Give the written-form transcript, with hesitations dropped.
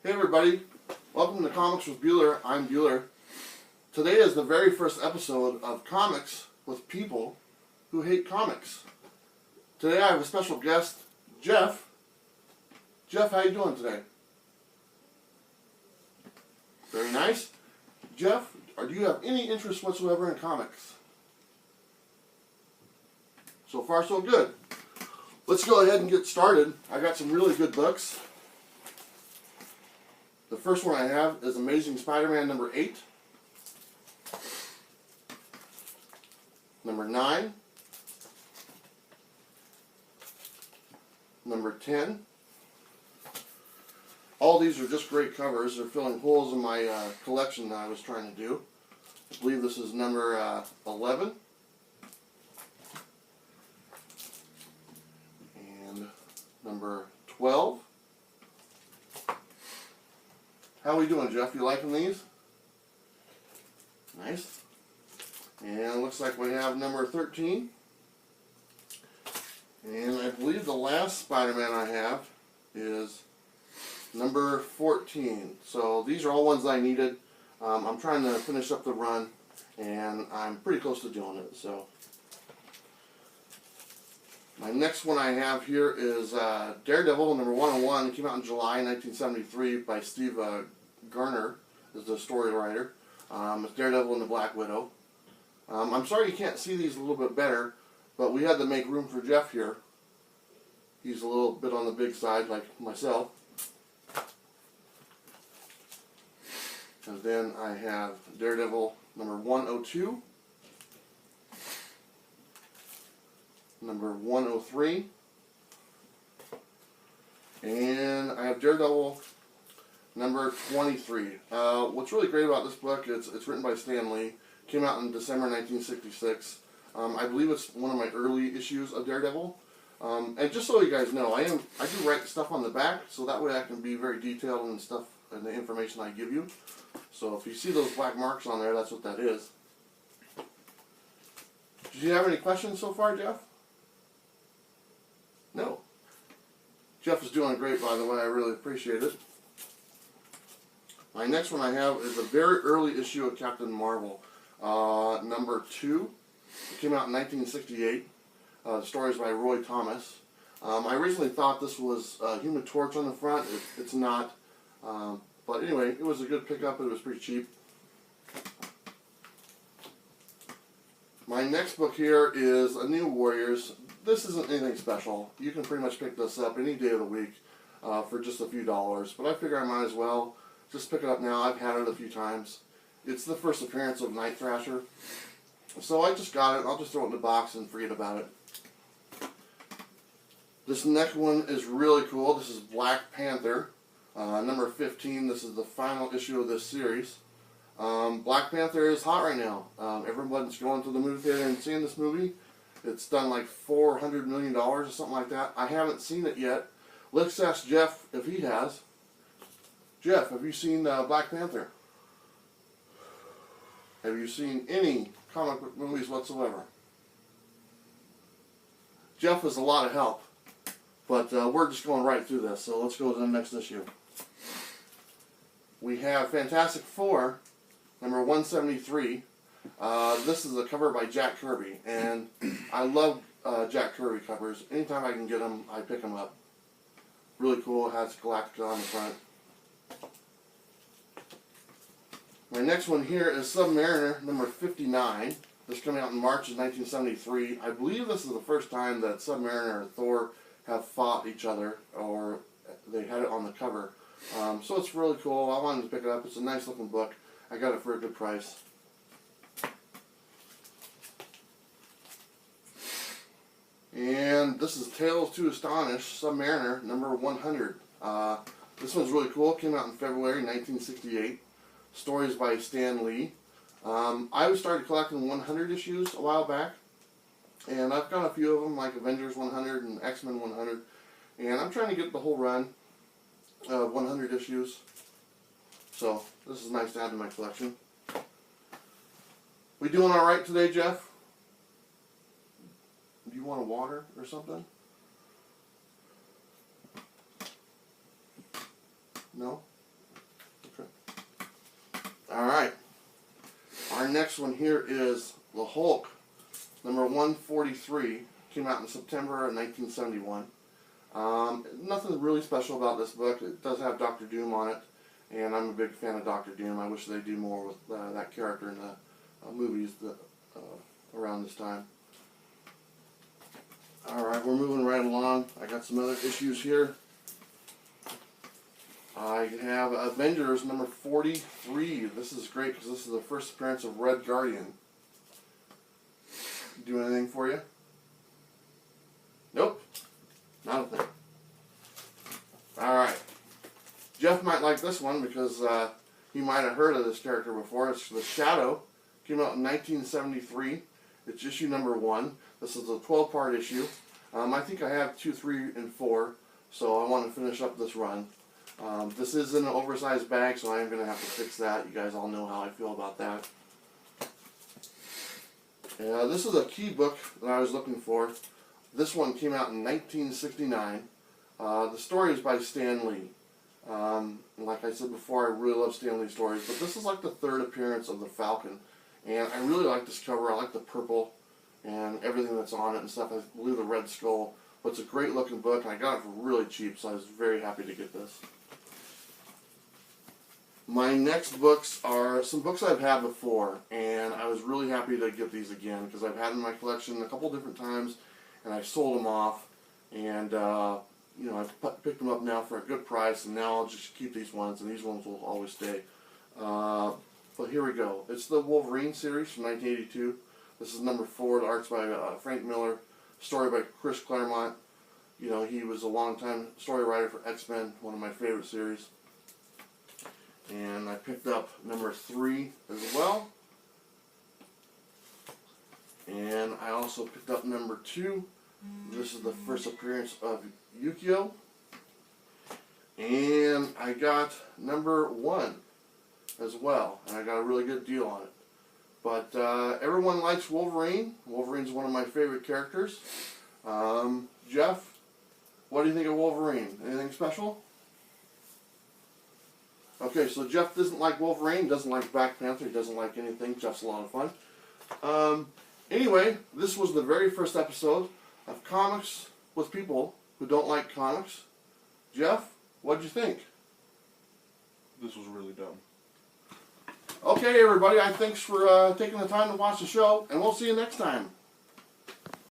Hey everybody, welcome to Comics with Bueller. I'm Bueller. Today is the very first episode of Comics with People Who Hate Comics. Today I have a special guest, Jeff. Jeff, how you doing today? Very nice. Jeff, do you have any interest whatsoever in comics? So far so good. Let's go ahead and get started. I got some really good books. The first one I have is Amazing Spider-Man number 8, number 9, number 10. All these are just great covers. They're filling holes in my collection that I was trying to do. I believe this is number 11. And number 12. How are we doing, Jeff? You liking these? Nice. And looks like we have number 13. And I believe the last Spider-Man I have is number 14. So these are all ones I needed. I'm trying to finish up the run, and I'm pretty close to doing it. So my next one I have here is Daredevil number 101. It came out in July 1973 by Steve Garner, is the story writer. It's Daredevil and the Black Widow. I'm sorry you can't see these a little bit better, but we had to make room for Jeff here. He's a little bit on the big side, like myself. And then I have Daredevil number 102, number 103, and I have Daredevil number 23. What's really great about this book, it's written by Stan Lee, came out in December 1966. I believe it's one of my early issues of Daredevil. And just so you guys know, I do write stuff on the back, so that way I can be very detailed and stuff and the information I give you. So if you see those black marks on there, that's what that is. Did you have any questions so far, Jeff? No. Jeff is doing great, by the way. I really appreciate it. My next one I have is a very early issue of Captain Marvel, number 2. It came out in 1968. The story is by Roy Thomas. I originally thought this was Human Torch on the front. It's not. But anyway, it was a good pickup. It was pretty cheap. My next book here is A New Warriors. This isn't anything special. You can pretty much pick this up any day of the week for just a few dollars. But I figure I might as well just pick it up now. I've had it a few times. It's the first appearance of Night Thrasher. So I just got it. I'll just throw it in the box and forget about it. This next one is really cool. This is Black Panther. Number 15, this is the final issue of this series. Black Panther is hot right now. Everyone's going to the movie theater and seeing this movie. It's done like $400 million or something like that. I haven't seen it yet. Let's ask Jeff if he has. Jeff, have you seen Black Panther? Have you seen any comic book movies whatsoever? Jeff is a lot of help, but we're just going right through this, so let's go to the next issue. We have Fantastic Four, number 173. This is a cover by Jack Kirby, and I love Jack Kirby covers. Anytime I can get them, I pick them up. Really cool. It has Galactica on the front. My next one here is Submariner, number 59. This came out in March of 1973. I believe this is the first time that Submariner and Thor have fought each other, or they had it on the cover. So it's really cool. I wanted to pick it up. It's a nice looking book. I got it for a good price. And this is Tales to Astonish, Submariner, number 100. This one's really cool. It came out in February 1968. Stories by Stan Lee. I started collecting 100 issues a while back, and I've got a few of them, like Avengers 100 and X-Men 100, and I'm trying to get the whole run of 100 issues, so this is nice to add to my collection. We doing alright today, Jeff? Do you want a water or something? No? Alright. Our next one here is The Hulk, number 143. Came out in September of 1971. Nothing really special about this book. It does have Dr. Doom on it, and I'm a big fan of Dr. Doom. I wish they'd do more with that character in the movies around this time. Alright, we're moving right along. I got some other issues here. I have Avengers number 43. This is great because this is the first appearance of Red Guardian. Do anything for you? Nope. Not a thing. Alright. Jeff might like this one because he might have heard of this character before. It's The Shadow. Came out in 1973. It's issue number 1. This is a 12-part issue. I think I have 2, 3, and 4, so I want to finish up this run. This is in an oversized bag, so I am going to have to fix that. You guys all know how I feel about that. This is a key book that I was looking for. This one came out in 1969. The story is by Stan Lee. Like I said before, I really love Stan Lee stories, but this is like the 3rd appearance of the Falcon. And I really like this cover. I like the purple and everything that's on it and stuff. I believe the red skull. But it's a great looking book, and I got it for really cheap, so I was very happy to get this. My next books are some books I've had before, and I was really happy to get these again because I've had them in my collection a couple different times, and I sold them off, and you know, I've picked them up now for a good price, and now I'll just keep these ones, and these ones will always stay. But here we go. It's the Wolverine series from 1982. This is number 4. The art's by Frank Miller. Story by Chris Claremont. You know, he was a long-time story writer for X-Men, one of my favorite series. And I picked up number 3 as well. And I also picked up number 2. This is the first appearance of Yukio. And I got number 1 as well. And I got a really good deal on it. But everyone likes Wolverine. Wolverine's one of my favorite characters. Jeff, what do you think of Wolverine? Anything special? Okay, so Jeff doesn't like Wolverine, doesn't like Black Panther, he doesn't like anything. Jeff's a lot of fun. Anyway, this was the very first episode of Comics with People Who Don't Like Comics. Jeff, what'd you think? This was really dumb. Okay, everybody, thanks for taking the time to watch the show, and we'll see you next time.